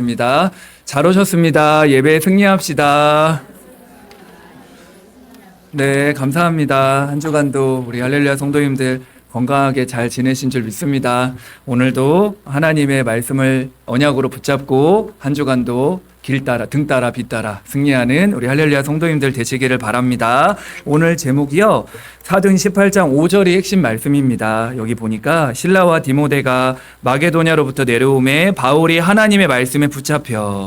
입니다. 잘 오셨습니다. 예배 승리합시다. 네, 감사합니다. 한 주간도 우리 할렐루야 성도님들 건강하게 잘 지내신 줄 믿습니다. 오늘도 하나님의 말씀을 언약으로 붙잡고 한 주간도 길 따라 등 따라 빛 따라 승리하는 우리 할렐루야 성도님들 되시기를 바랍니다. 오늘 제목이요, 사도행 18장 5절이 핵심 말씀입니다. 여기 보니까 실라와 디모데가 마게도냐로부터 내려오매 바울이 하나님의 말씀에 붙잡혔다고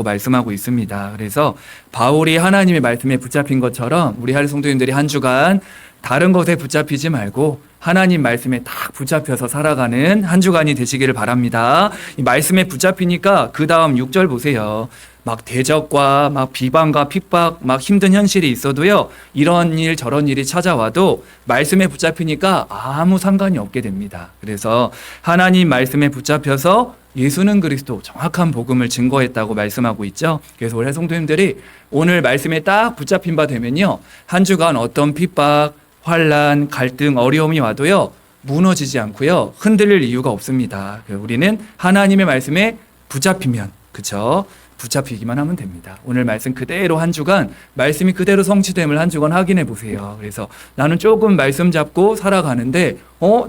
말씀하고 있습니다. 그래서 바울이 하나님의 말씀에 붙잡힌 것처럼 우리 할렐루야 성도님들이 한 주간 다른 것에 붙잡히지 말고 하나님 말씀에 딱 붙잡혀서 살아가는 한 주간이 되시기를 바랍니다. 이 말씀에 붙잡히니까 그 다음 6절 보세요. 막 대적과 막 비방과 핍박, 막 힘든 현실이 있어도요, 이런 일 저런 일이 찾아와도 말씀에 붙잡히니까 아무 상관이 없게 됩니다. 그래서 하나님 말씀에 붙잡혀서 예수는 그리스도 정확한 복음을 증거했다고 말씀하고 있죠. 그래서 우리 성도님들이 오늘 말씀에 딱 붙잡힌 바 되면요, 한 주간 어떤 핍박, 환난, 갈등, 어려움이 와도요, 무너지지 않고요, 흔들릴 이유가 없습니다. 우리는 하나님의 말씀에 붙잡히면, 그쵸? 붙잡히기만 하면 됩니다. 오늘 말씀 그대로 한 주간 말씀이 그대로 성취됨을 한 주간 확인해 보세요. 그래서 나는 조금 말씀 잡고 살아가는데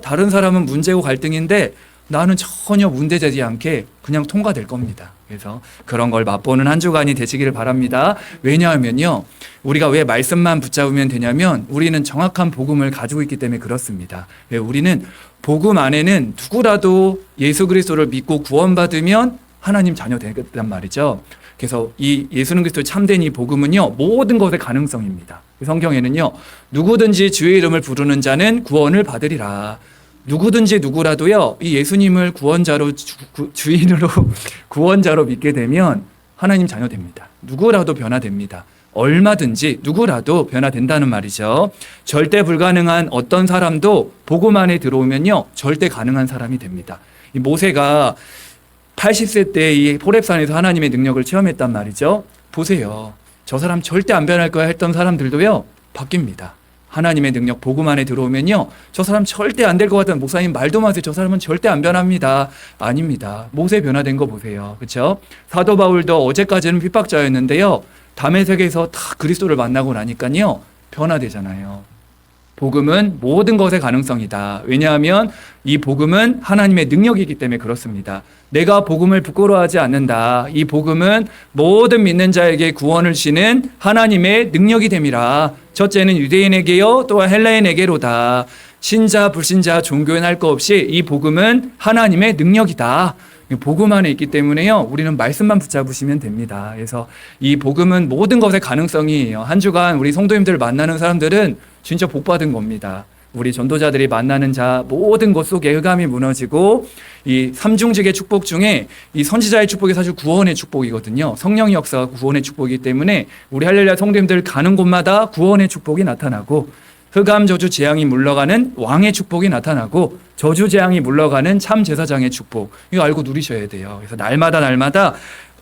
다른 사람은 문제고 갈등인데 나는 전혀 문제되지 않게 그냥 통과될 겁니다. 그래서 그런 걸 맛보는 한 주간이 되시기를 바랍니다. 왜냐하면요, 우리가 왜 말씀만 붙잡으면 되냐면 우리는 정확한 복음을 가지고 있기 때문에 그렇습니다. 우리는 복음 안에는 누구라도 예수 그리스도를 믿고 구원받으면 하나님 자녀 되겠단 말이죠. 그래서 이 예수는 그리스도의 참된 이 복음은요, 모든 것의 가능성입니다. 성경에는요, 누구든지 주의 이름을 부르는 자는 구원을 받으리라. 누구든지 누구라도요, 이 예수님을 구원자로 주인으로 구원자로 믿게 되면 하나님 자녀 됩니다. 누구라도 변화됩니다. 얼마든지 누구라도 변화된다는 말이죠. 절대 불가능한 어떤 사람도 복음 안에 들어오면요, 절대 가능한 사람이 됩니다. 이 모세가 80세 때 이 호렙산에서 하나님의 능력을 체험했단 말이죠. 보세요. 저 사람 절대 안 변할 거야 했던 사람들도요, 바뀝니다. 하나님의 능력 복음 안에 들어오면요, 저 사람 절대 안 될 것 같은 목사님 말도 마세요. 저 사람은 절대 안 변합니다. 아닙니다. 모세 변화된 거 보세요. 그렇죠? 사도 바울도 어제까지는 핍박자였는데요, 다메섹에서 다 그리스도를 만나고 나니까요, 변화되잖아요. 복음은 모든 것의 가능성이다. 왜냐하면 이 복음은 하나님의 능력이기 때문에 그렇습니다. 내가 복음을 부끄러워하지 않는다. 이 복음은 모든 믿는 자에게 구원을 주시는 하나님의 능력이 됨이라. 첫째는 유대인에게요, 또한 헬라인에게로다. 신자 불신자 종교엔 할 것 없이 이 복음은 하나님의 능력이다. 복음 안에 있기 때문에요, 우리는 말씀만 붙잡으시면 됩니다. 그래서 이 복음은 모든 것의 가능성이에요. 한 주간 우리 성도님들 만나는 사람들은 진짜 복 받은 겁니다. 우리 전도자들이 만나는 자 모든 것 속에 흑암이 무너지고, 이 삼중직의 축복 중에 이 선지자의 축복이 사실 구원의 축복이거든요. 성령의 역사가 구원의 축복이기 때문에 우리 할렐루야 성도님들 가는 곳마다 구원의 축복이 나타나고, 흑암 저주 재앙이 물러가는 왕의 축복이 나타나고, 저주 재앙이 물러가는 참 제사장의 축복, 이거 알고 누리셔야 돼요. 그래서 날마다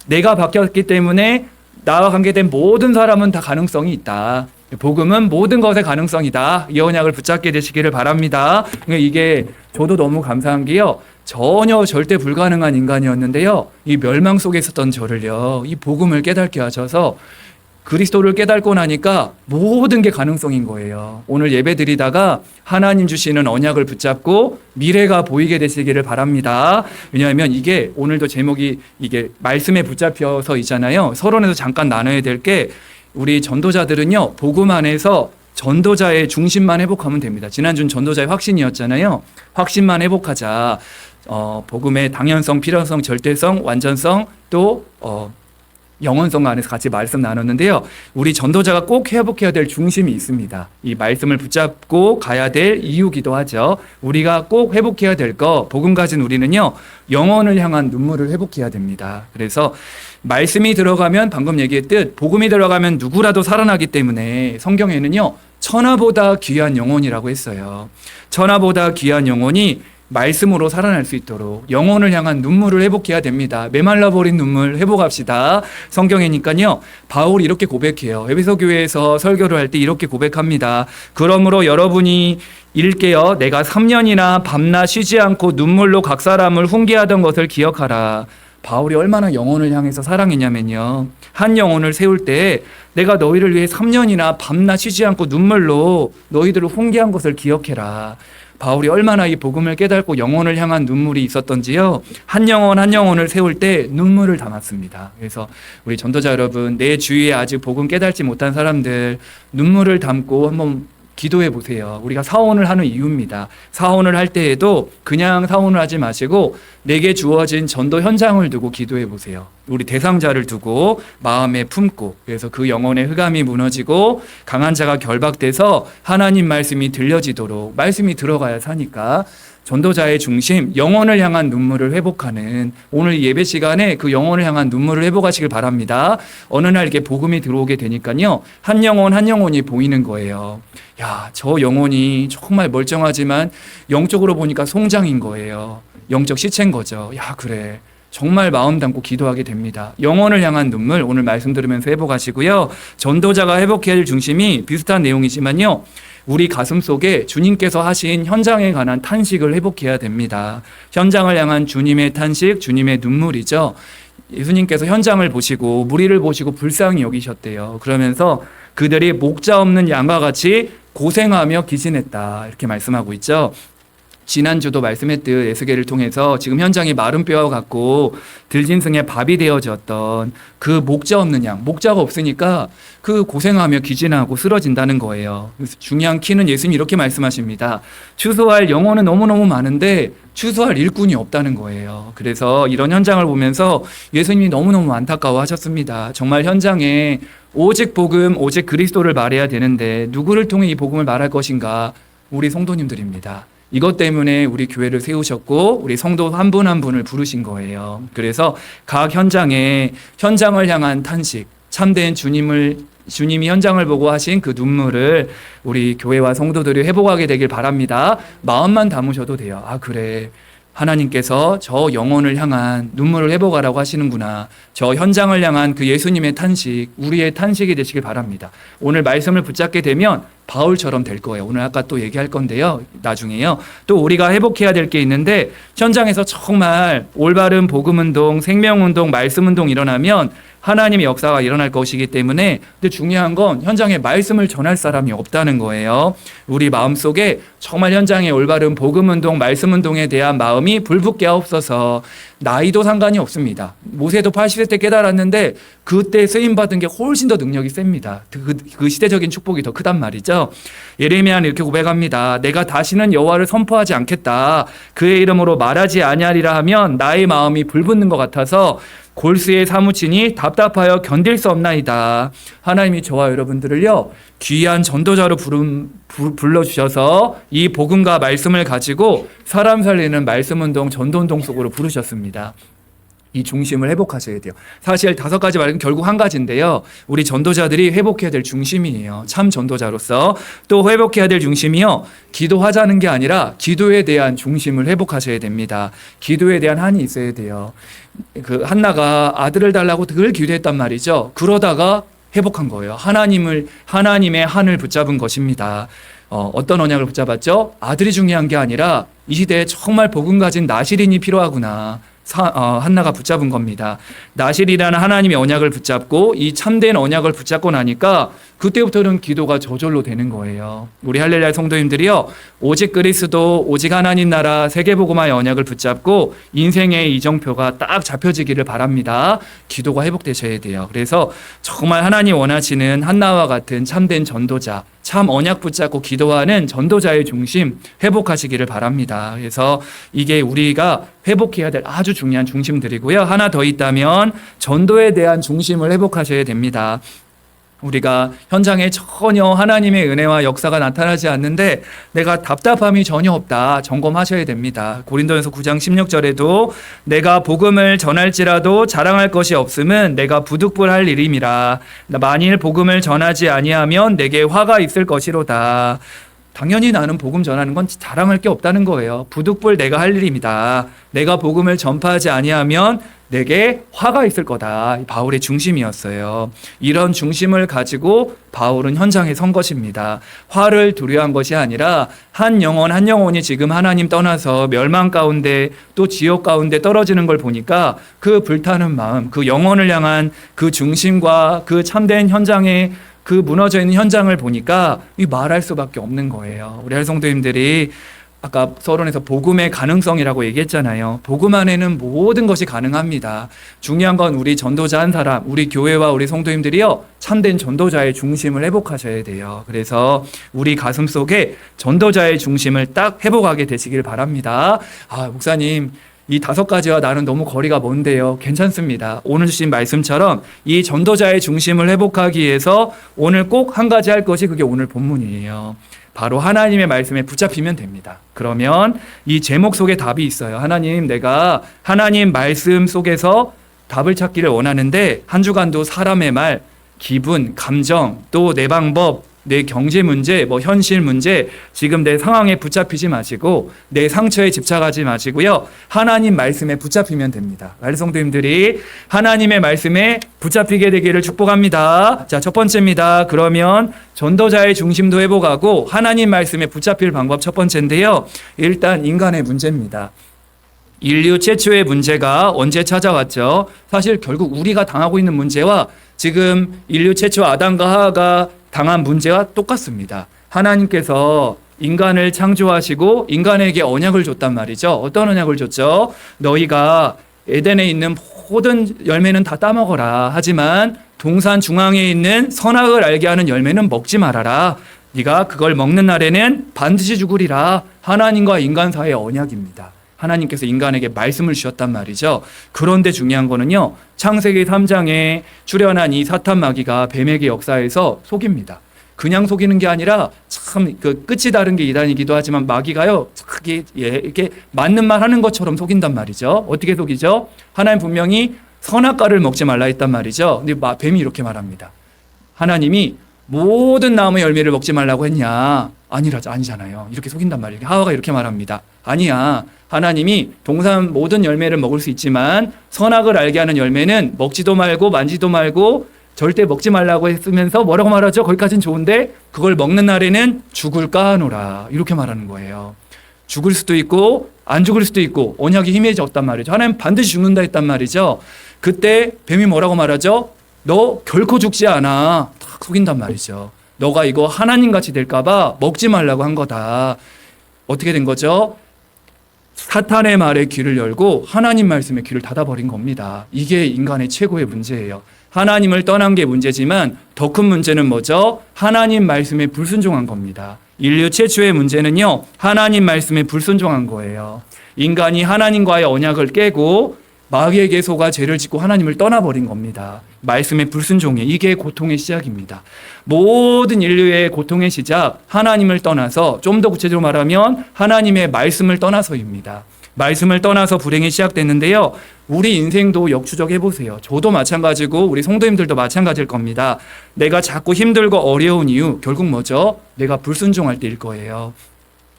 내가 바뀌었기 때문에 나와 관계된 모든 사람은 다 가능성이 있다. 복음은 모든 것의 가능성이다. 이 언약을 붙잡게 되시기를 바랍니다. 이게 저도 너무 감사한 게요, 전혀 절대 불가능한 인간이었는데요, 이 멸망 속에 있었던 저를요, 이 복음을 깨닫게 하셔서 그리스도를 깨닫고 나니까 모든 게 가능성인 거예요. 오늘 예배 드리다가 하나님 주시는 언약을 붙잡고 미래가 보이게 되시기를 바랍니다. 왜냐하면 이게 오늘도 제목이 이게 말씀에 붙잡혀서이잖아요. 서론에서 잠깐 나눠야 될 게, 우리 전도자들은요, 복음 안에서 전도자의 중심만 회복하면 됩니다. 지난주는 전도자의 확신이었잖아요. 확신만 회복하자. 복음의 당연성, 필요성, 절대성, 완전성, 또 영원성 안에서 같이 말씀 나눴는데요, 우리 전도자가 꼭 회복해야 될 중심이 있습니다. 이 말씀을 붙잡고 가야 될 이유기도 하죠. 우리가 꼭 회복해야 될 거, 복음 가진 우리는요, 영혼을 향한 눈물을 회복해야 됩니다. 그래서 말씀이 들어가면, 방금 얘기했듯 복음이 들어가면 누구라도 살아나기 때문에 성경에는요, 천하보다 귀한 영혼이라고 했어요. 천하보다 귀한 영혼이 말씀으로 살아날 수 있도록 영혼을 향한 눈물을 회복해야 됩니다. 메말라버린 눈물 회복합시다. 성경이니까요. 바울이 이렇게 고백해요. 에베소 교회에서 설교를 할 때 이렇게 고백합니다. 그러므로 여러분이 읽게요. 내가 3년이나 밤낮 쉬지 않고 눈물로 각 사람을 훈계하던 것을 기억하라. 바울이 얼마나 영혼을 향해서 사랑했냐면요. 한 영혼을 세울 때 내가 너희를 위해 3년이나 밤낮 쉬지 않고 눈물로 너희들을 훈계한 것을 기억해라. 바울이 얼마나 이 복음을 깨닫고 영혼을 향한 눈물이 있었던지요. 한 영혼 한 영혼을 세울 때 눈물을 담았습니다. 그래서 우리 전도자 여러분, 내 주위에 아직 복음 깨닫지 못한 사람들 눈물을 담고 한번 기도해 보세요. 우리가 사원을 하는 이유입니다. 사원을 할 때에도 그냥 사원을 하지 마시고 내게 주어진 전도 현장을 두고 기도해 보세요. 우리 대상자를 두고 마음에 품고, 그래서 그 영혼의 흑암이 무너지고 강한 자가 결박돼서 하나님 말씀이 들려지도록, 말씀이 들어가야 사니까 전도자의 중심, 영혼을 향한 눈물을 회복하는, 오늘 예배 시간에 그 영혼을 향한 눈물을 회복하시길 바랍니다. 어느 날 이렇게 복음이 들어오게 되니까요, 한 영혼 한 영혼이 보이는 거예요. 야, 저 영혼이 정말 멀쩡하지만 영적으로 보니까 송장인 거예요. 영적 시체인 거죠. 야, 그래. 정말 마음 담고 기도하게 됩니다. 영혼을 향한 눈물, 오늘 말씀 들으면서 회복하시고요. 전도자가 회복해야 할 중심이 비슷한 내용이지만요, 우리 가슴 속에 주님께서 하신 현장에 관한 탄식을 회복해야 됩니다. 현장을 향한 주님의 탄식, 주님의 눈물이죠. 예수님께서 현장을 보시고 무리를 보시고 불쌍히 여기셨대요. 그러면서 그들이 목자 없는 양과 같이 고생하며 기진했다, 이렇게 말씀하고 있죠. 지난주도 말씀했듯 에스겔을 통해서 지금 현장이 마른 뼈와 같고 들짐승의 밥이 되어졌던 그 목자 없는 양, 목자가 없으니까 그 고생하며 기진하고 쓰러진다는 거예요. 그래서 중요한 키는 예수님이 이렇게 말씀하십니다. 추수할 영혼은 너무너무 많은데 추수할 일꾼이 없다는 거예요. 그래서 이런 현장을 보면서 예수님이 너무너무 안타까워하셨습니다. 정말 현장에 오직 복음, 오직 그리스도를 말해야 되는데 누구를 통해 이 복음을 말할 것인가? 우리 성도님들입니다. 이것 때문에 우리 교회를 세우셨고 우리 성도 한 분 한 분을 부르신 거예요. 그래서 각 현장에 현장을 향한 탄식, 참된 주님이 현장을 보고 하신 그 눈물을 우리 교회와 성도들이 회복하게 되길 바랍니다. 마음만 담으셔도 돼요. 아, 그래. 하나님께서 저 영혼을 향한 눈물을 회복하라고 하시는구나. 저 현장을 향한 그 예수님의 탄식, 우리의 탄식이 되시길 바랍니다. 오늘 말씀을 붙잡게 되면 바울처럼 될 거예요. 오늘 아까 또 얘기할 건데요. 나중에요. 또 우리가 회복해야 될 게 있는데, 현장에서 정말 올바른 복음운동, 생명운동, 말씀운동 일어나면 하나님의 역사가 일어날 것이기 때문에, 근데 중요한 건 현장에 말씀을 전할 사람이 없다는 거예요. 우리 마음속에 정말 현장에 올바른 복음운동, 말씀운동에 대한 마음이 불붙게 하옵소서. 나이도 상관이 없습니다. 모세도 80세 때 깨달았는데 그때 쓰임받은 게 훨씬 더 능력이 셉니다. 그 시대적인 축복이 더 크단 말이죠. 예레미야는 이렇게 고백합니다. 내가 다시는 여호와를 선포하지 않겠다. 그의 이름으로 말하지 아니하리라 하면 나의 마음이 불붙는 것 같아서 골수에 사무치니 답답하여 견딜 수 없나이다. 하나님이 저와 여러분들을요, 귀한 전도자로 불러주셔서 이 복음과 말씀을 가지고 사람 살리는 말씀운동, 전도운동 속으로 부르셨습니다. 이 중심을 회복하셔야 돼요. 사실 5가지 말은 결국 한 가지인데요. 우리 전도자들이 회복해야 될 중심이에요. 참 전도자로서. 또 회복해야 될 중심이요, 기도하자는 게 아니라 기도에 대한 중심을 회복하셔야 됩니다. 기도에 대한 한이 있어야 돼요. 그 한나가 아들을 달라고 늘 기도했단 말이죠. 그러다가 회복한 거예요. 하나님의 한을 붙잡은 것입니다. 어떤 언약을 붙잡았죠? 아들이 중요한 게 아니라 이 시대에 정말 복음 가진 나실인이 필요하구나. 한나가 붙잡은 겁니다. 나실이라는 하나님의 언약을 붙잡고 이 참된 언약을 붙잡고 나니까 그때부터는 기도가 저절로 되는 거예요. 우리 할렐루야 성도님들이요, 오직 그리스도, 오직 하나님 나라, 세계복음화의 언약을 붙잡고 인생의 이정표가 딱 잡혀지기를 바랍니다. 기도가 회복되셔야 돼요. 그래서 정말 하나님 원하시는 한나와 같은 참된 전도자, 참 언약 붙잡고 기도하는 전도자의 중심 회복하시기를 바랍니다. 그래서 이게 우리가 회복해야 될 아주 중요한 중심들이고요. 하나 더 있다면 전도에 대한 중심을 회복하셔야 됩니다. 우리가 현장에 전혀 하나님의 은혜와 역사가 나타나지 않는데 내가 답답함이 전혀 없다, 점검하셔야 됩니다. 고린도전서 9장 16절에도 내가 복음을 전할지라도 자랑할 것이 없음은 내가 부득불할 일임이라. 만일 복음을 전하지 아니하면 내게 화가 있을 것이로다. 당연히 나는 복음 전하는 건 자랑할 게 없다는 거예요. 부득불 내가 할 일입니다. 내가 복음을 전파하지 아니하면 내게 화가 있을 거다. 바울의 중심이었어요. 이런 중심을 가지고 바울은 현장에 선 것입니다. 화를 두려워한 것이 아니라 한 영혼이 지금 하나님 떠나서 멸망 가운데 또 지옥 가운데 떨어지는 걸 보니까 그 불타는 마음, 그 영혼을 향한 그 중심과 그 참된 현장에 그 무너져 있는 현장을 보니까 이 말할 수밖에 없는 거예요. 우리 성도님들이 아까 서론에서 복음의 가능성이라고 얘기했잖아요. 복음 안에는 모든 것이 가능합니다. 중요한 건 우리 전도자 한 사람, 우리 교회와 우리 성도님들이요, 참된 전도자의 중심을 회복하셔야 돼요. 그래서 우리 가슴 속에 전도자의 중심을 딱 회복하게 되시길 바랍니다. 목사님, 이 5가지와 나는 너무 거리가 먼데요. 괜찮습니다. 오늘 주신 말씀처럼 이 전도자의 중심을 회복하기 위해서 오늘 꼭 한 가지 할 것이 그게 오늘 본문이에요. 바로 하나님의 말씀에 붙잡히면 됩니다. 그러면 이 제목 속에 답이 있어요. 하나님, 내가 하나님 말씀 속에서 답을 찾기를 원하는데 한 주간도 사람의 말, 기분, 감정, 또 내 방법, 내 경제 문제, 현실 문제, 지금 내 상황에 붙잡히지 마시고 내 상처에 집착하지 마시고요. 하나님 말씀에 붙잡히면 됩니다. 성도님들이 하나님의 말씀에 붙잡히게 되기를 축복합니다. 자, 첫 번째입니다. 그러면 전도자의 중심도 회복하고 하나님 말씀에 붙잡힐 방법 첫 번째인데요. 일단 인간의 문제입니다. 인류 최초의 문제가 언제 찾아왔죠? 사실 결국 우리가 당하고 있는 문제와 지금 인류 최초 아담과 하와가 당한 문제와 똑같습니다. 하나님께서 인간을 창조하시고 인간에게 언약을 줬단 말이죠. 어떤 언약을 줬죠? 너희가 에덴에 있는 모든 열매는 다 따먹어라. 하지만 동산 중앙에 있는 선악을 알게 하는 열매는 먹지 말아라. 네가 그걸 먹는 날에는 반드시 죽으리라. 하나님과 인간 사이의 언약입니다. 하나님께서 인간에게 말씀을 주셨단 말이죠. 그런데 중요한 거는요, 창세기 3장에 출현한 이 사탄 마귀가 뱀에게 역사에서 속입니다. 그냥 속이는 게 아니라 참 끝이 다른 게 이단이기도 하지만 마귀가요, 이렇게 맞는 말 하는 것처럼 속인단 말이죠. 어떻게 속이죠? 하나님 분명히 선악과를 먹지 말라 했단 말이죠. 근데 뱀이 이렇게 말합니다. 하나님이 모든 나무의 열매를 먹지 말라고 했냐? 아니잖아요. 이렇게 속인단 말이에요. 하와가 이렇게 말합니다. 아니야. 하나님이 동산 모든 열매를 먹을 수 있지만 선악을 알게 하는 열매는 먹지도 말고 만지도 말고 절대 먹지 말라고 했으면서 뭐라고 말하죠? 거기까지는 좋은데 그걸 먹는 날에는 죽을까 하노라. 이렇게 말하는 거예요. 죽을 수도 있고 안 죽을 수도 있고 언약이 희미해졌단 말이죠. 하나님 반드시 죽는다 했단 말이죠. 그때 뱀이 뭐라고 말하죠? 너 결코 죽지 않아. 딱 속인단 말이죠. 너가 이거 하나님같이 될까봐 먹지 말라고 한 거다. 어떻게 된 거죠? 사탄의 말에 귀를 열고 하나님 말씀에 귀를 닫아버린 겁니다. 이게 인간의 최고의 문제예요. 하나님을 떠난 게 문제지만 더 큰 문제는 뭐죠? 하나님 말씀에 불순종한 겁니다. 인류 최초의 문제는요, 하나님 말씀에 불순종한 거예요. 인간이 하나님과의 언약을 깨고 마귀에게 속아 죄를 짓고 하나님을 떠나버린 겁니다. 말씀의 불순종이 이게 고통의 시작입니다. 모든 인류의 고통의 시작, 하나님을 떠나서, 좀 더 구체적으로 말하면 하나님의 말씀을 떠나서입니다. 말씀을 떠나서 불행이 시작됐는데요. 우리 인생도 역추적해보세요. 저도 마찬가지고 우리 성도님들도 마찬가지일 겁니다. 내가 자꾸 힘들고 어려운 이유, 결국 뭐죠? 내가 불순종할 때일 거예요.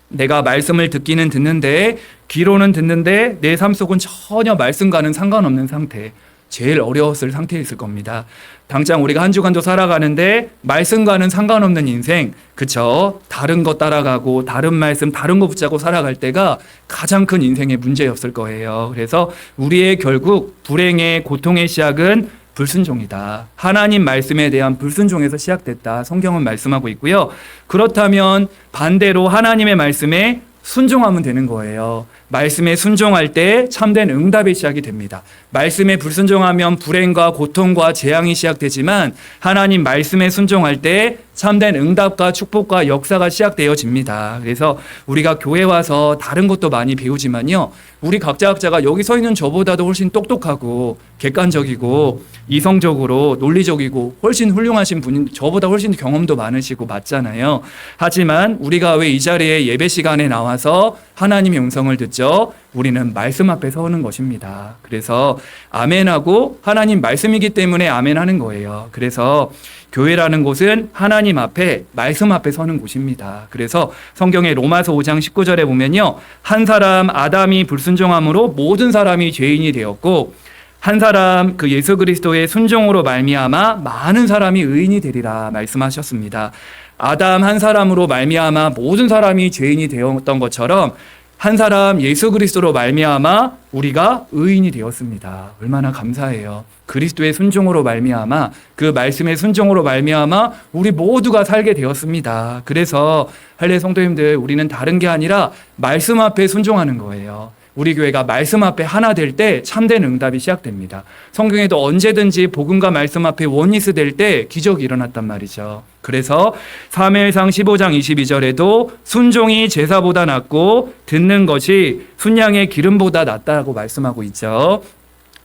내가 말씀을 듣기는 듣는데, 귀로는 듣는데 내 삶 속은 전혀 말씀과는 상관없는 상태, 제일 어려웠을 상태에 있을 겁니다. 당장 우리가 한 주간도 살아가는데 말씀과는 상관없는 인생, 그쵸? 다른 거 따라가고 다른 말씀, 다른 거 붙잡고 살아갈 때가 가장 큰 인생의 문제였을 거예요. 그래서 우리의 결국 불행의 고통의 시작은 불순종이다. 하나님 말씀에 대한 불순종에서 시작됐다. 성경은 말씀하고 있고요. 그렇다면 반대로 하나님의 말씀에 순종하면 되는 거예요. 말씀에 순종할 때 참된 응답이 시작이 됩니다. 말씀에 불순종하면 불행과 고통과 재앙이 시작되지만 하나님 말씀에 순종할 때 참된 응답과 축복과 역사가 시작되어집니다. 그래서 우리가 교회 와서 다른 것도 많이 배우지만요, 우리 각자가 여기 서 있는 저보다도 훨씬 똑똑하고 객관적이고 이성적으로 논리적이고 훨씬 훌륭하신 분인, 저보다 훨씬 경험도 많으시고 맞잖아요. 하지만 우리가 왜 이 자리에 예배 시간에 나와서 하나님의 음성을 듣지 있죠. 우리는 말씀 앞에 서는 것입니다. 그래서 아멘하고 하나님 말씀이기 때문에 아멘하는 거예요. 그래서 교회라는 곳은 하나님 앞에 말씀 앞에 서는 곳입니다. 그래서 성경의 로마서 5장 19절에 보면요. 한 사람 아담이 불순종함으로 모든 사람이 죄인이 되었고 한 사람 그 예수 그리스도의 순종으로 말미암아 많은 사람이 의인이 되리라 말씀하셨습니다. 아담 한 사람으로 말미암아 모든 사람이 죄인이 되었던 것처럼 한 사람 예수 그리스도로 말미암아 우리가 의인이 되었습니다. 얼마나 감사해요. 그리스도의 순종으로 말미암아 그 말씀의 순종으로 말미암아 우리 모두가 살게 되었습니다. 그래서 할례 성도님들 우리는 다른 게 아니라 말씀 앞에 순종하는 거예요. 우리 교회가 말씀 앞에 하나 될 때 참된 응답이 시작됩니다. 성경에도 언제든지 복음과 말씀 앞에 원리스 될 때 기적이 일어났단 말이죠. 그래서 사무엘상 15장 22절에도 순종이 제사보다 낫고 듣는 것이 순양의 기름보다 낫다고 말씀하고 있죠.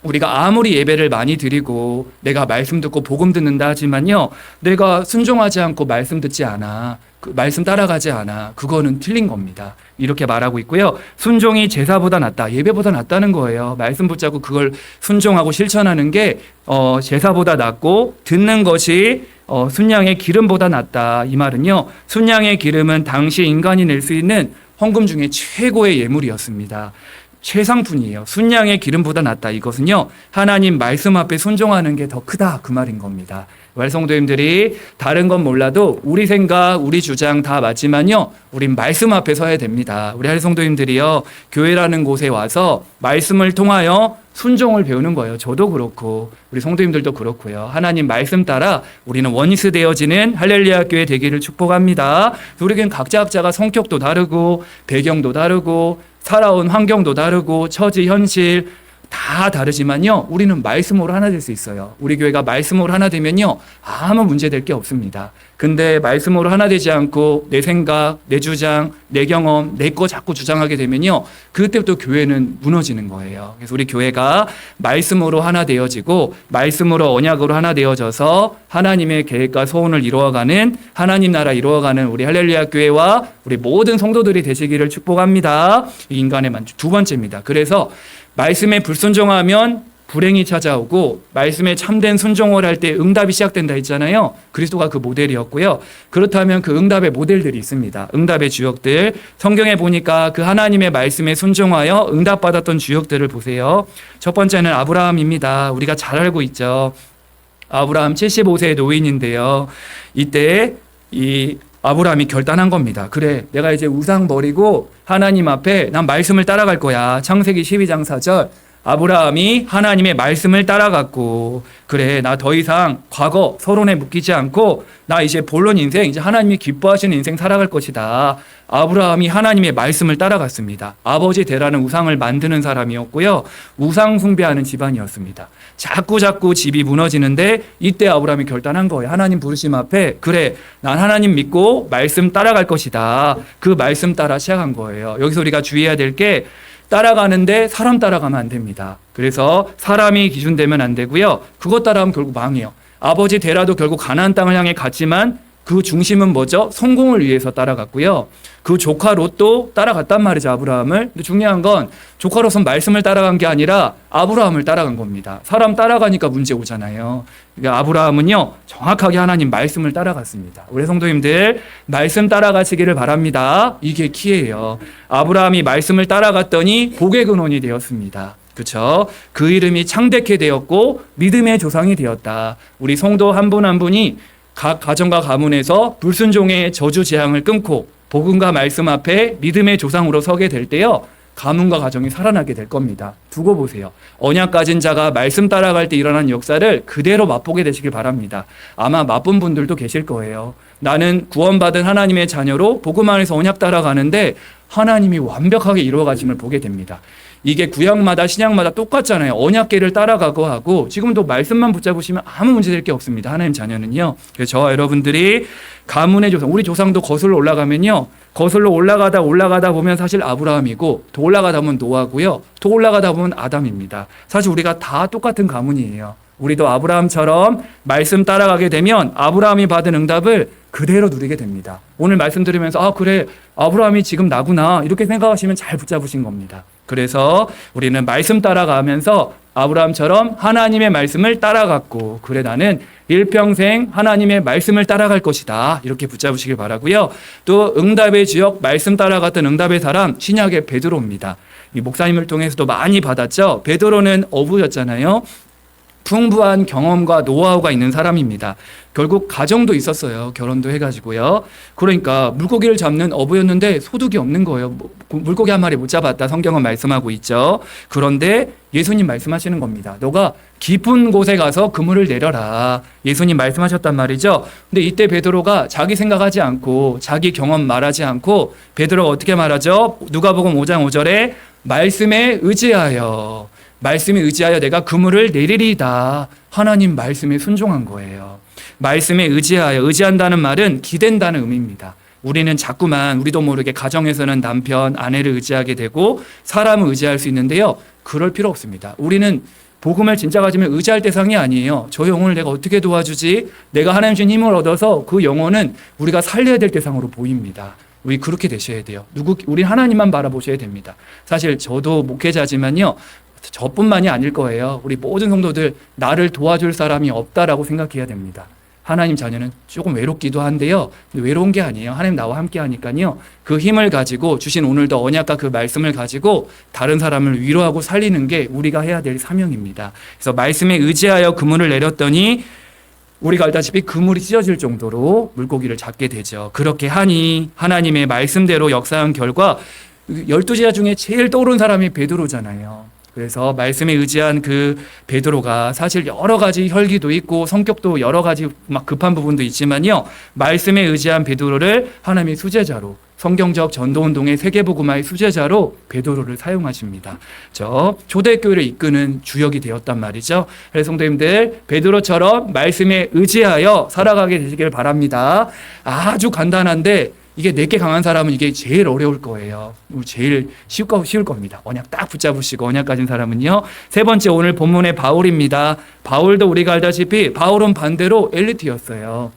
우리가 아무리 예배를 많이 드리고 내가 말씀 듣고 복음 듣는다 하지만요, 내가 순종하지 않고 말씀 듣지 않아, 그 말씀 따라가지 않아, 그거는 틀린 겁니다. 이렇게 말하고 있고요. 순종이 제사보다 낫다, 예배보다 낫다는 거예요. 말씀 붙잡고 그걸 순종하고 실천하는 게 제사보다 낫고 듣는 것이 순양의 기름보다 낫다. 이 말은요, 순양의 기름은 당시 인간이 낼 수 있는 헌금 중에 최고의 예물이었습니다. 최상품이에요. 순양의 기름보다 낫다. 이것은요, 하나님 말씀 앞에 순종하는 게 더 크다. 그 말인 겁니다. 성도님들이 다른 건 몰라도 우리 생각, 우리 주장 다 맞지만요, 우린 말씀 앞에 서야 됩니다. 우리 성도님들이요, 교회라는 곳에 와서 말씀을 통하여 순종을 배우는 거예요. 저도 그렇고 우리 성도님들도 그렇고요. 하나님 말씀 따라 우리는 원리스 되어지는 할렐루야 교회 되기를 축복합니다. 우리는 각자가 성격도 다르고 배경도 다르고 살아온 환경도 다르고 처지 현실 다 다르지만요, 우리는 말씀으로 하나 될 수 있어요. 우리 교회가 말씀으로 하나 되면요, 아무 문제될 게 없습니다. 근데 말씀으로 하나 되지 않고 내 생각, 내 주장, 내 경험, 내 거 자꾸 주장하게 되면요, 그때부터 교회는 무너지는 거예요. 그래서 우리 교회가 말씀으로 하나 되어지고 말씀으로 언약으로 하나 되어져서 하나님의 계획과 소원을 이루어가는, 하나님 나라 이루어가는 우리 할렐루야 교회와 우리 모든 성도들이 되시기를 축복합니다. 인간의 만족. 두 번째입니다. 그래서 말씀에 불순종하면 불행이 찾아오고 말씀에 참된 순종을 할 때 응답이 시작된다 했잖아요. 그리스도가 그 모델이었고요. 그렇다면 그 응답의 모델들이 있습니다. 응답의 주역들. 성경에 보니까 그 하나님의 말씀에 순종하여 응답받았던 주역들을 보세요. 첫 번째는 아브라함입니다. 우리가 잘 알고 있죠. 아브라함 75세의 노인인데요. 이때 이 아브라함이 결단한 겁니다. 그래, 내가 이제 우상 버리고 하나님 앞에 난 말씀을 따라갈 거야. 창세기 12장 4절. 아브라함이 하나님의 말씀을 따라갔고, 그래, 나 더 이상 과거 서론에 묶이지 않고 나 이제 본론 인생, 이제 하나님이 기뻐하시는 인생 살아갈 것이다. 아브라함이 하나님의 말씀을 따라갔습니다. 아버지 데라는 우상을 만드는 사람이었고요, 우상 숭배하는 집안이었습니다. 자꾸 집이 무너지는데 이때 아브라함이 결단한 거예요. 하나님 부르심 앞에, 그래, 난 하나님 믿고 말씀 따라갈 것이다. 그 말씀 따라 시작한 거예요. 여기서 우리가 주의해야 될 게, 따라가는데 사람 따라가면 안 됩니다. 그래서 사람이 기준 되면 안 되고요, 그것 따라하면 결국 망해요. 아버지 데라도 결국 가나안 땅을 향해 갔지만 그 중심은 뭐죠? 성공을 위해서 따라갔고요. 그 조카 롯도 따라갔단 말이죠, 아브라함을. 근데 중요한 건 조카 롯은 말씀을 따라간 게 아니라 아브라함을 따라간 겁니다. 사람 따라가니까 문제 오잖아요. 그러니까 아브라함은요, 정확하게 하나님 말씀을 따라갔습니다. 우리 성도님들 말씀 따라가시기를 바랍니다. 이게 키예요. 아브라함이 말씀을 따라갔더니 복의 근원이 되었습니다. 그렇죠? 그 이름이 창대케 되었고 믿음의 조상이 되었다. 우리 성도 한 분 한 분이 각 가정과 가문에서 불순종의 저주 재앙을 끊고 복음과 말씀 앞에 믿음의 조상으로 서게 될 때요, 가문과 가정이 살아나게 될 겁니다. 두고 보세요. 언약 가진 자가 말씀 따라갈 때 일어난 역사를 그대로 맛보게 되시길 바랍니다. 아마 맛본 분들도 계실 거예요. 나는 구원받은 하나님의 자녀로 복음 안에서 언약 따라가는데 하나님이 완벽하게 이루어가심을 보게 됩니다. 이게 구약마다 신약마다 똑같잖아요. 언약궤를 따라가고 하고, 지금도 말씀만 붙잡으시면 아무 문제될 게 없습니다. 하나님 자녀는요. 그래서 저와 여러분들이 가문의 조상, 우리 조상도 거슬러 올라가면요, 거슬러 올라가다 보면 사실 아브라함이고, 더 올라가다 보면 노아고요, 더 올라가다 보면 아담입니다. 사실 우리가 다 똑같은 가문이에요. 우리도 아브라함처럼 말씀 따라가게 되면 아브라함이 받은 응답을 그대로 누리게 됩니다. 오늘 말씀 들으면서 그래, 아브라함이 지금 나구나 이렇게 생각하시면 잘 붙잡으신 겁니다. 그래서 우리는 말씀 따라가면서 아브라함처럼 하나님의 말씀을 따라갔고, 그래 나는 일평생 하나님의 말씀을 따라갈 것이다 이렇게 붙잡으시길 바라고요. 또 응답의 주역, 말씀 따라갔던 응답의 사람, 신약의 베드로입니다. 이 목사님을 통해서도 많이 받았죠. 베드로는 어부였잖아요. 풍부한 경험과 노하우가 있는 사람입니다. 결국 가정도 있었어요. 결혼도 해가지고요. 그러니까 물고기를 잡는 어부였는데 소득이 없는 거예요. 물고기 한 마리 못 잡았다 성경은 말씀하고 있죠. 그런데 예수님 말씀하시는 겁니다. 너가 깊은 곳에 가서 그물을 내려라. 예수님 말씀하셨단 말이죠. 근데 이때 베드로가 자기 생각하지 않고 자기 경험 말하지 않고 베드로가 어떻게 말하죠? 누가복음 5장 5절에 말씀에 의지하여 내가 그물을 내리리이다. 하나님 말씀에 순종한 거예요. 말씀에 의지하여, 의지한다는 말은 기댄다는 의미입니다. 우리는 자꾸만 우리도 모르게 가정에서는 남편, 아내를 의지하게 되고 사람을 의지할 수 있는데요. 그럴 필요 없습니다. 우리는 복음을 진짜 가지면 의지할 대상이 아니에요. 저 영혼을 내가 어떻게 도와주지? 내가 하나님 주신 힘을 얻어서 그 영혼은 우리가 살려야 될 대상으로 보입니다. 우리 그렇게 되셔야 돼요. 우리 하나님만 바라보셔야 됩니다. 사실 저도 목회자지만요. 저뿐만이 아닐 거예요. 우리 모든 성도들 나를 도와줄 사람이 없다라고 생각해야 됩니다. 하나님 자녀는 조금 외롭기도 한데요. 외로운 게 아니에요. 하나님 나와 함께 하니까요. 그 힘을 가지고 주신 오늘도 언약과 그 말씀을 가지고 다른 사람을 위로하고 살리는 게 우리가 해야 될 사명입니다. 그래서 말씀에 의지하여 그물을 내렸더니 우리가 알다시피 그물이 찢어질 정도로 물고기를 잡게 되죠. 그렇게 하니 하나님의 말씀대로 역사한 결과 12제자 중에 제일 떠오른 사람이 베드로잖아요. 그래서 말씀에 의지한 그 베드로가 사실 여러 가지 혈기도 있고 성격도 여러 가지 막 급한 부분도 있지만요. 말씀에 의지한 베드로를 하나님의 수제자로, 성경적 전도운동의 세계복음화의 수제자로 베드로를 사용하십니다. 초대교회를 이끄는 주역이 되었단 말이죠. 그래서 성도님들 베드로처럼 말씀에 의지하여 살아가게 되시길 바랍니다. 아주 간단한데 이게 내게 강한 사람은 이게 제일 어려울 거예요. 제일 쉬울 겁니다. 언약 딱 붙잡으시고 언약 가진 사람은요. 세 번째 오늘 본문의 바울입니다. 바울도 우리가 알다시피 바울은 반대로 엘리트였어요.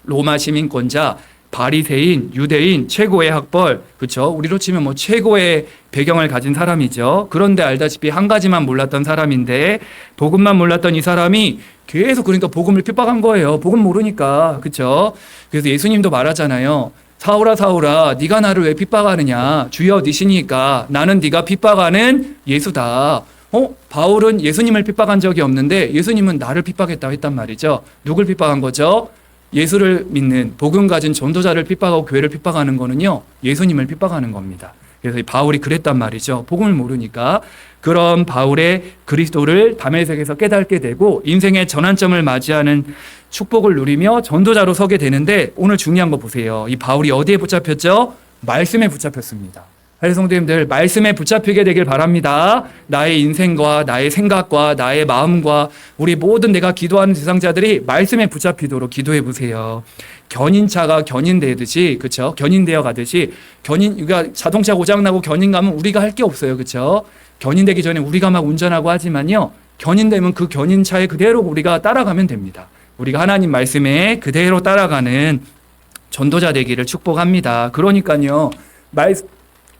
로마 시민권자, 바리새인, 유대인, 최고의 학벌, 그렇죠? 우리로 치면 최고의 배경을 가진 사람이죠. 그런데 알다시피 한 가지만 몰랐던 사람인데 복음만 몰랐던 이 사람이 계속 그러니까 복음을 핍박한 거예요. 복음 모르니까, 그렇죠? 그래서 예수님도 말하잖아요. 사울아 사울아 네가 나를 왜 핍박하느냐. 주여 니시니까 나는 네가 핍박하는 예수다. 바울은 예수님을 핍박한 적이 없는데 예수님은 나를 핍박했다고 했단 말이죠. 누굴 핍박한 거죠? 예수를 믿는 복음 가진 전도자를 핍박하고 교회를 핍박하는 거는요. 예수님을 핍박하는 겁니다. 그래서 바울이 그랬단 말이죠. 복음을 모르니까. 그런 바울의 그리스도를 다메섹에서 깨닫게 되고 인생의 전환점을 맞이하는 축복을 누리며 전도자로 서게 되는데 오늘 중요한 거 보세요. 이 바울이 어디에 붙잡혔죠? 말씀에 붙잡혔습니다. 성도님들 말씀에 붙잡히게 되길 바랍니다. 나의 인생과 나의 생각과 나의 마음과 우리 모든 내가 기도하는 대상자들이 말씀에 붙잡히도록 기도해 보세요. 견인차가 견인되듯이, 그렇죠? 견인되어 가듯이 우리가 자동차 고장 나고 견인 가면 우리가 할 게 없어요, 그렇죠? 견인되기 전에 우리가 막 운전하고 하지만요, 견인되면 그 견인차에 그대로 우리가 따라가면 됩니다. 우리가 하나님 말씀에 그대로 따라가는 전도자 되기를 축복합니다. 그러니까요,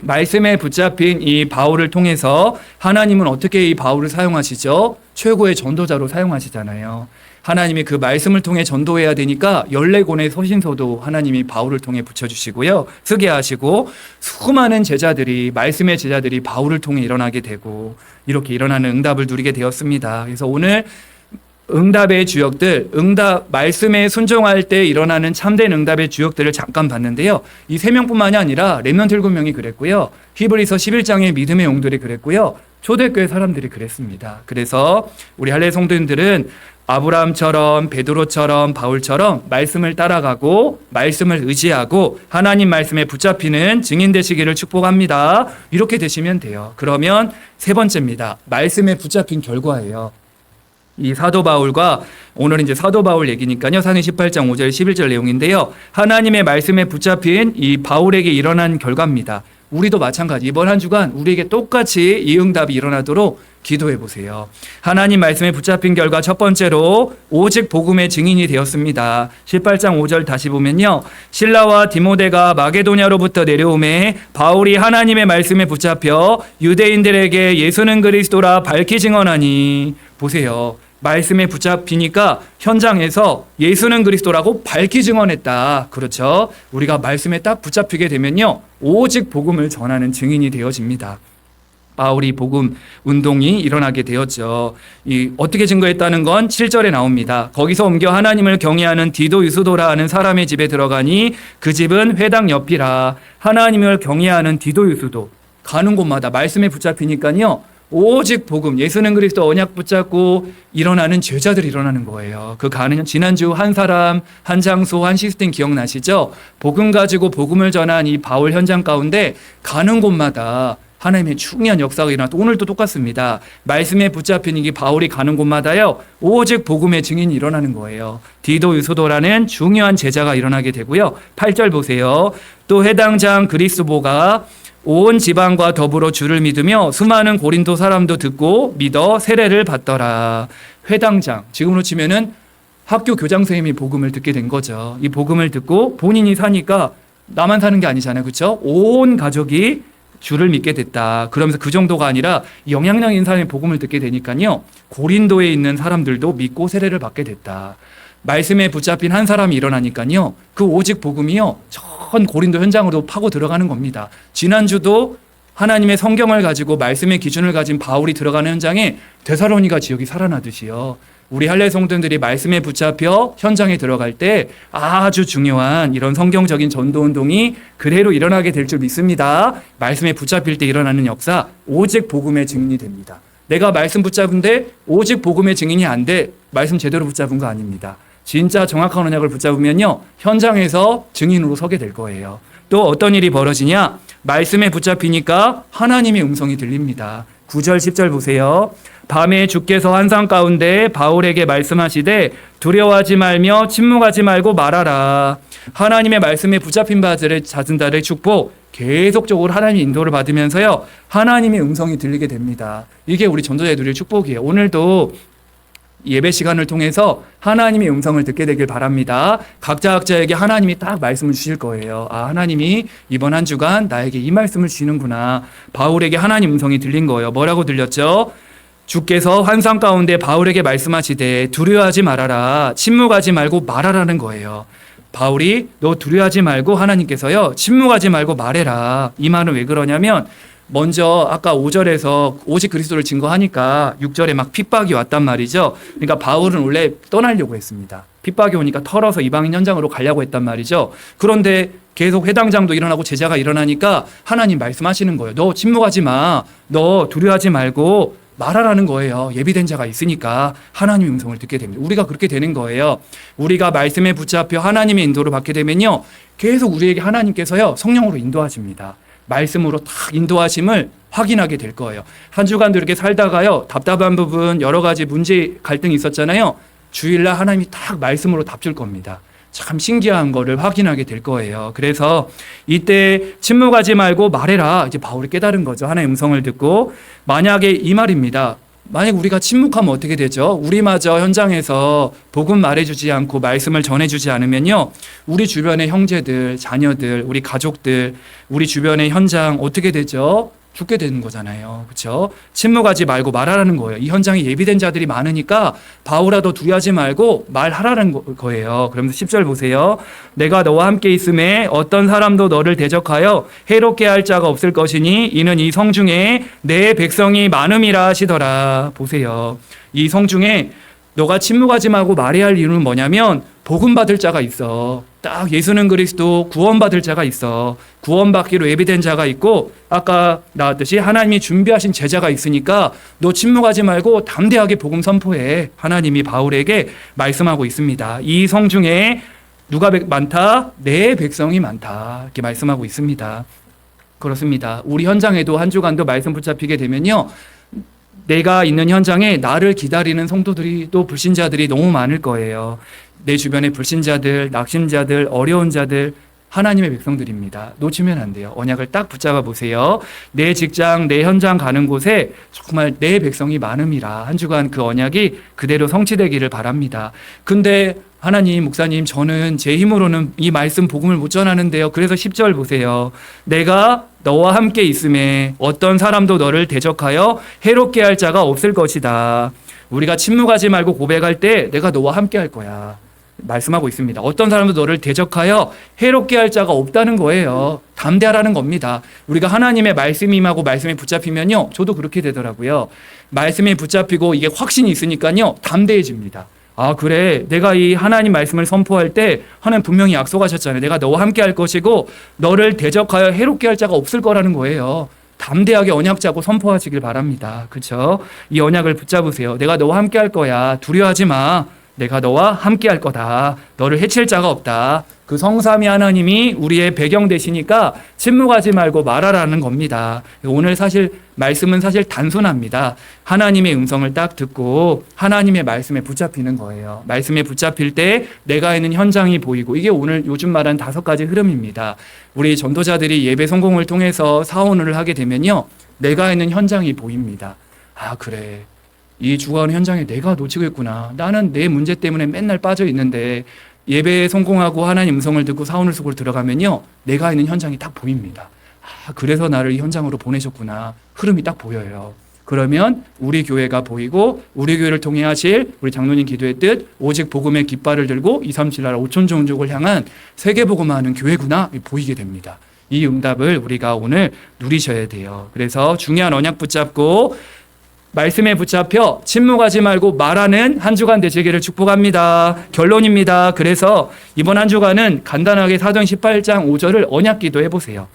말씀에 붙잡힌 이 바울을 통해서 하나님은 어떻게 이 바울을 사용하시죠? 최고의 전도자로 사용하시잖아요. 하나님이 그 말씀을 통해 전도해야 되니까 14권의 서신서도 하나님이 바울을 통해 붙여주시고요. 쓰게 하시고 수많은 제자들이 말씀의 제자들이 바울을 통해 일어나게 되고 이렇게 일어나는 응답을 누리게 되었습니다. 그래서 오늘 응답의 주역들, 말씀에 순종할 때 일어나는 참된 응답의 주역들을 잠깐 봤는데요. 이 3명뿐만이 아니라 렘넌트 7명이 그랬고요. 히브리서 11장의 믿음의 용들이 그랬고요. 초대교회 사람들이 그랬습니다. 그래서 우리 할례 성도님들은 아브라함처럼 베드로처럼 바울처럼 말씀을 따라가고 말씀을 의지하고 하나님 말씀에 붙잡히는 증인 되시기를 축복합니다. 이렇게 되시면 돼요. 그러면 세 번째입니다. 말씀에 붙잡힌 결과예요. 이 사도 바울과 오늘은 이제 사도 바울 얘기니까요. 사도행 18장 5절 11절 내용인데요. 하나님의 말씀에 붙잡힌 이 바울에게 일어난 결과입니다. 우리도 마찬가지. 이번 한 주간 우리에게 똑같이 이 응답이 일어나도록 기도해 보세요. 하나님 말씀에 붙잡힌 결과 첫 번째로 오직 복음의 증인이 되었습니다. 18장 5절 다시 보면요. 실라와 디모데가 마게도냐로부터 내려오매 바울이 하나님의 말씀에 붙잡혀 유대인들에게 예수는 그리스도라 밝히 증언하니. 보세요. 말씀에 붙잡히니까 현장에서 예수는 그리스도라고 밝히 증언했다. 그렇죠? 우리가 말씀에 딱 붙잡히게 되면요. 오직 복음을 전하는 증인이 되어집니다. 바울이 복음 운동이 일어나게 되었죠. 어떻게 증거했다는 건 7절에 나옵니다. 거기서 옮겨 하나님을 경외하는 디도 유스도라 하는 사람의 집에 들어가니 그 집은 회당 옆이라. 하나님을 경외하는 디도 유스도 가는 곳마다 말씀에 붙잡히니까요. 오직 복음, 예수는 그리스도 언약 붙잡고 일어나는 제자들이 일어나는 거예요. 그 가는 지난주 한 사람, 한 장소, 한 시스템 기억나시죠? 복음 가지고 복음을 전한 이 바울 현장 가운데 가는 곳마다 하나님의 충만한 역사가 일어났고 오늘도 똑같습니다. 말씀에 붙잡힌 이 바울이 가는 곳마다요. 오직 복음의 증인이 일어나는 거예요. 디도 유소도라는 중요한 제자가 일어나게 되고요. 8절 보세요. 또 해당장 그리스도가 온 지방과 더불어 주를 믿으며 수많은 고린도 사람도 듣고 믿어 세례를 받더라. 회당장, 지금으로 치면은 학교 교장 선생님이 복음을 듣게 된 거죠. 이 복음을 듣고 본인이 사니까 나만 사는 게 아니잖아요. 그렇죠? 온 가족이 주를 믿게 됐다. 그러면서 그 정도가 아니라 영향력 있는 사람이 복음을 듣게 되니까요. 고린도에 있는 사람들도 믿고 세례를 받게 됐다. 말씀에 붙잡힌 한 사람이 일어나니까요. 그 오직 복음이요. 전 고린도 현장으로 파고 들어가는 겁니다. 지난주도 하나님의 성경을 가지고 말씀의 기준을 가진 바울이 들어가는 현장에 데살로니가 지역이 살아나듯이요. 우리 할례 성도들이 말씀에 붙잡혀 현장에 들어갈 때 아주 중요한 이런 성경적인 전도운동이 그대로 일어나게 될 줄 믿습니다. 말씀에 붙잡힐 때 일어나는 역사, 오직 복음의 증인이 됩니다. 내가 말씀 붙잡은데 오직 복음의 증인이 안 돼. 말씀 제대로 붙잡은 거 아닙니다. 진짜 정확한 언약을 붙잡으면요. 현장에서 증인으로 서게 될 거예요. 또 어떤 일이 벌어지냐? 말씀에 붙잡히니까 하나님의 음성이 들립니다. 9절 10절 보세요. 밤에 주께서 환상 가운데 바울에게 말씀하시되 두려워하지 말며 침묵하지 말고 말하라. 하나님의 말씀에 붙잡힌 자들의 축복, 계속적으로 하나님의 인도를 받으면서요. 하나님의 음성이 들리게 됩니다. 이게 우리 전도자의 누릴 축복이에요. 오늘도 예배 시간을 통해서 하나님의 음성을 듣게 되길 바랍니다. 각자에게 하나님이 딱 말씀을 주실 거예요. 아, 하나님이 이번 한 주간 나에게 이 말씀을 주시는구나. 바울에게 하나님 음성이 들린 거예요. 뭐라고 들렸죠? 주께서 환상 가운데 바울에게 말씀하시되 두려워하지 말아라. 침묵하지 말고 말하라는 거예요. 바울이 너 두려워하지 말고 하나님께서요. 침묵하지 말고 말해라. 이 말은 왜 그러냐면 먼저 아까 5절에서 오직 그리스도를 증거하니까 6절에 막 핍박이 왔단 말이죠. 그러니까 바울은 원래 떠나려고 했습니다. 핍박이 오니까 털어서 이방인 현장으로 가려고 했단 말이죠. 그런데 계속 회당장도 일어나고 제자가 일어나니까 하나님 말씀하시는 거예요. 너 침묵하지 마. 너 두려워하지 말고 말하라는 거예요. 예비된 자가 있으니까 하나님의 음성을 듣게 됩니다. 우리가 그렇게 되는 거예요. 우리가 말씀에 붙잡혀 하나님의 인도를 받게 되면요. 계속 우리에게 하나님께서요. 성령으로 인도하십니다. 말씀으로 딱 인도하심을 확인하게 될 거예요. 한 주간도 이렇게 살다가요. 답답한 부분, 여러 가지 문제, 갈등이 있었잖아요. 주일날 하나님이 딱 말씀으로 답 줄 겁니다. 참 신기한 거를 확인하게 될 거예요. 그래서 이때 침묵하지 말고 말해라. 이제 바울이 깨달은 거죠. 하나님의 음성을 듣고. 만약에 이 말입니다. 만약 우리가 침묵하면 어떻게 되죠? 우리마저 현장에서 복음 말해주지 않고 말씀을 전해주지 않으면요. 우리 주변의 형제들, 자녀들, 우리 가족들, 우리 주변의 현장 어떻게 되죠? 죽게 되는 거잖아요. 그렇죠? 침묵하지 말고 말하라는 거예요. 이 현장에 예비된 자들이 많으니까 바울아도 두려워하지 말고 말하라는 거예요. 그러면서 10절 보세요. 내가 너와 함께 있음에 어떤 사람도 너를 대적하여 해롭게 할 자가 없을 것이니 이는 이 성 중에 내 백성이 많음이라 하시더라. 보세요. 이 성 중에 너가 침묵하지 말고 말해야 할 이유는 뭐냐면 복음 받을 자가 있어. 딱 예수는 그리스도 구원받을 자가 있어. 구원받기로 예비된 자가 있고 아까 나왔듯이 하나님이 준비하신 제자가 있으니까 너 침묵하지 말고 담대하게 복음 선포해. 하나님이 바울에게 말씀하고 있습니다. 이 성 중에 누가 많다? 내 백성이 많다. 이렇게 말씀하고 있습니다. 그렇습니다. 우리 현장에도 한 주간도 말씀 붙잡히게 되면요. 내가 있는 현장에 나를 기다리는 성도들이 또 불신자들이 너무 많을 거예요. 내 주변에 불신자들, 낙심자들, 어려운 자들 하나님의 백성들입니다. 놓치면 안 돼요. 언약을 딱 붙잡아 보세요. 내 직장, 내 현장 가는 곳에 정말 내 백성이 많음이라. 한 주간 그 언약이 그대로 성취되기를 바랍니다. 근데 하나님, 목사님, 저는 제 힘으로는 이 말씀 복음을 못 전하는데요. 그래서 10절 보세요. 내가 너와 함께 있음에 어떤 사람도 너를 대적하여 해롭게 할 자가 없을 것이다. 우리가 침묵하지 말고 고백할 때 내가 너와 함께 할 거야. 말씀하고 있습니다. 어떤 사람도 너를 대적하여 해롭게 할 자가 없다는 거예요. 담대하라는 겁니다. 우리가 하나님의 말씀이 임하고 말씀에 붙잡히면요. 저도 그렇게 되더라고요. 말씀에 붙잡히고 이게 확신이 있으니까요. 담대해집니다. 아, 그래. 내가 이 하나님 말씀을 선포할 때 하나님 분명히 약속하셨잖아요. 내가 너와 함께 할 것이고 너를 대적하여 해롭게 할 자가 없을 거라는 거예요. 담대하게 언약 잡고 선포하시길 바랍니다. 그렇죠? 이 언약을 붙잡으세요. 내가 너와 함께 할 거야. 두려워하지 마. 내가 너와 함께 할 거다. 너를 해칠 자가 없다. 그 성삼위 하나님이 우리의 배경 되시니까 침묵하지 말고 말하라는 겁니다. 오늘 사실 말씀은 사실 단순합니다. 하나님의 음성을 딱 듣고 하나님의 말씀에 붙잡히는 거예요. 말씀에 붙잡힐 때 내가 있는 현장이 보이고, 이게 오늘 요즘 말한 5가지 흐름입니다. 우리 전도자들이 예배 성공을 통해서 사원을 하게 되면요. 내가 있는 현장이 보입니다. 아, 그래. 이 죽어가는 현장에 내가 놓치고 있구나. 나는 내 문제 때문에 맨날 빠져 있는데 예배에 성공하고 하나님 음성을 듣고 사원을 속으로 들어가면요. 내가 있는 현장이 딱 보입니다. 아, 그래서 나를 이 현장으로 보내셨구나. 흐름이 딱 보여요. 그러면 우리 교회가 보이고 우리 교회를 통해 하실 우리 장로님 기도의 뜻, 오직 복음의 깃발을 들고 237 나라 5천 종족을 향한 세계복음화하는 교회구나 보이게 됩니다. 이 응답을 우리가 오늘 누리셔야 돼요. 그래서 중요한 언약 붙잡고 말씀에 붙잡혀 침묵하지 말고 말하는 한 주간 되시기를 축복합니다. 결론입니다. 그래서 이번 한 주간은 간단하게 사도행 18장 5절을 언약 기도해 보세요.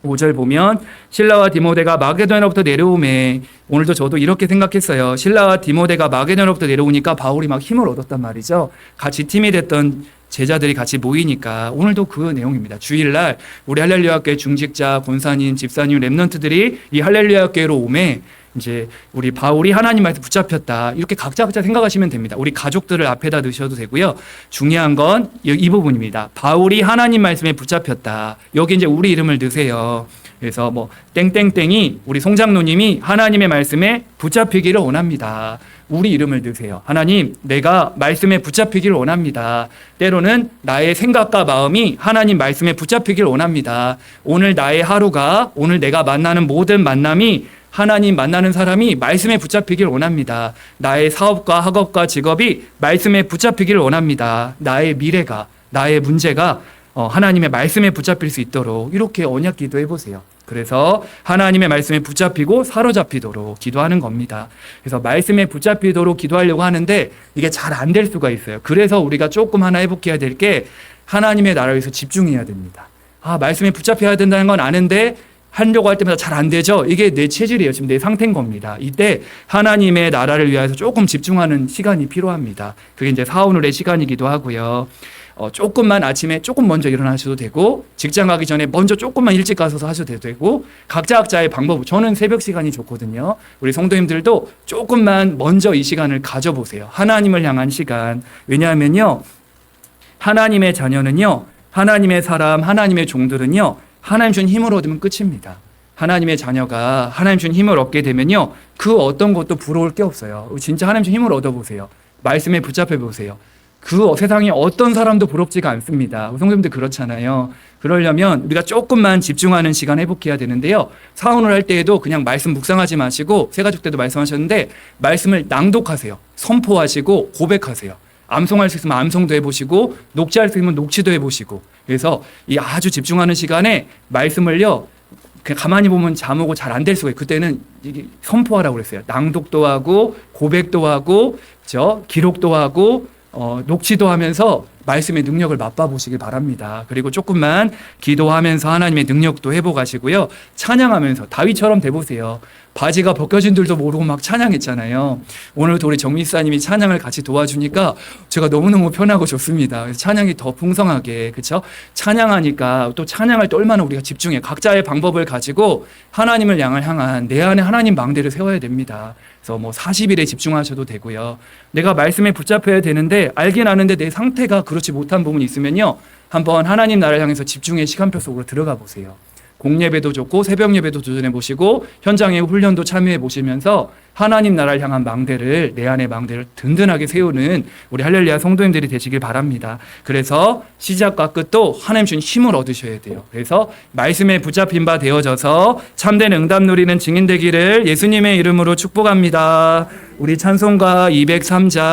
5절 보면 실라와 디모데가 마게도냐로부터 내려오매, 오늘도 저도 이렇게 생각했어요. 실라와 디모데가 마게도냐로부터 내려오니까 바울이 막 힘을 얻었단 말이죠. 같이 팀이 됐던 제자들이 같이 모이니까 오늘도 그 내용입니다. 주일날 우리 할렐루야 교회 중직자, 권사님, 집사님, 랩런트들이 이 할렐루야 교회로 오매 이제 우리 바울이 하나님 말씀 붙잡혔다. 이렇게 각자 생각하시면 됩니다. 우리 가족들을 앞에다 넣으셔도 되고요. 중요한 건 이 부분입니다. 바울이 하나님 말씀에 붙잡혔다. 여기 이제 우리 이름을 넣으세요. 그래서 뭐 땡땡땡이 우리 송장로님이 하나님의 말씀에 붙잡히기를 원합니다. 우리 이름을 넣으세요. 하나님, 내가 말씀에 붙잡히기를 원합니다. 때로는 나의 생각과 마음이 하나님 말씀에 붙잡히기를 원합니다. 오늘 나의 하루가, 오늘 내가 만나는 모든 만남이 하나님 만나는 사람이 말씀에 붙잡히기를 원합니다. 나의 사업과 학업과 직업이 말씀에 붙잡히기를 원합니다. 나의 미래가, 나의 문제가 하나님의 말씀에 붙잡힐 수 있도록 이렇게 언약 기도해 보세요. 그래서 하나님의 말씀에 붙잡히고 사로잡히도록 기도하는 겁니다. 그래서 말씀에 붙잡히도록 기도하려고 하는데 이게 잘 안 될 수가 있어요. 그래서 우리가 조금 하나 회복해야 될 게 하나님의 나라를 위해서 집중해야 됩니다. 아, 말씀에 붙잡혀야 된다는 건 아는데 하려고 할 때마다 잘 안 되죠. 이게 내 체질이에요. 지금 내 상태인 겁니다. 이때 하나님의 나라를 위해서 조금 집중하는 시간이 필요합니다. 그게 이제 사오늘의 시간이기도 하고요. 조금만 아침에 조금 먼저 일어나셔도 되고, 직장 가기 전에 먼저 조금만 일찍 가서 하셔도 되고, 각자의 방법. 저는 새벽 시간이 좋거든요. 우리 성도님들도 조금만 먼저 이 시간을 가져보세요. 하나님을 향한 시간. 왜냐하면요, 하나님의 자녀는요, 하나님의 사람, 하나님의 종들은요, 하나님 준 힘을 얻으면 끝입니다. 하나님의 자녀가 하나님 준 힘을 얻게 되면요, 그 어떤 것도 부러울 게 없어요. 진짜 하나님 준 힘을 얻어보세요. 말씀에 붙잡혀 보세요. 그 세상에 어떤 사람도 부럽지가 않습니다. 성도님들 그렇잖아요. 그러려면 우리가 조금만 집중하는 시간 회복해야 되는데요. 사원을 할 때에도 그냥 말씀 묵상하지 마시고, 새가족 때도 말씀하셨는데 말씀을 낭독하세요. 선포하시고 고백하세요. 암송할 수 있으면 암송도 해보시고, 녹취할 수 있으면 녹취도 해보시고. 그래서 이 아주 집중하는 시간에 말씀을요, 그냥 가만히 보면 잠 오고 잘 안 될 수가 있어요. 그때는 이게 선포하라고 그랬어요. 낭독도 하고 고백도 하고 기록도 하고 녹취도 하면서 말씀의 능력을 맛봐보시길 바랍니다. 그리고 조금만 기도하면서 하나님의 능력도 해보가시고요. 찬양하면서 다윗처럼 돼보세요. 바지가 벗겨진 줄도 모르고 막 찬양했잖아요. 오늘도 우리 정미사님이 찬양을 같이 도와주니까 제가 너무너무 편하고 좋습니다. 그래서 찬양이 더 풍성하게, 그렇죠? 찬양하니까 또 찬양할 때 얼마나 우리가 집중해. 각자의 방법을 가지고 하나님을 향한 내 안에 하나님 망대를 세워야 됩니다. 그래서 뭐 40일에 집중하셔도 되고요. 내가 말씀에 붙잡혀야 되는데 알긴 아는데 내 상태가 그렇지 못한 부분이 있으면요. 한번 하나님 나라를 향해서 집중의 시간표 속으로 들어가 보세요. 공예배도 좋고 새벽 예배도 도전해 보시고 현장의 훈련도 참여해 보시면서 하나님 나라를 향한 망대를, 내 안의 망대를 든든하게 세우는 우리 할렐루야 성도님들이 되시길 바랍니다. 그래서 시작과 끝도 하나님 주신 힘을 얻으셔야 돼요. 그래서 말씀에 붙잡힌 바 되어져서 참된 응답 누리는 증인 되기를 예수님의 이름으로 축복합니다. 우리 찬송가 203장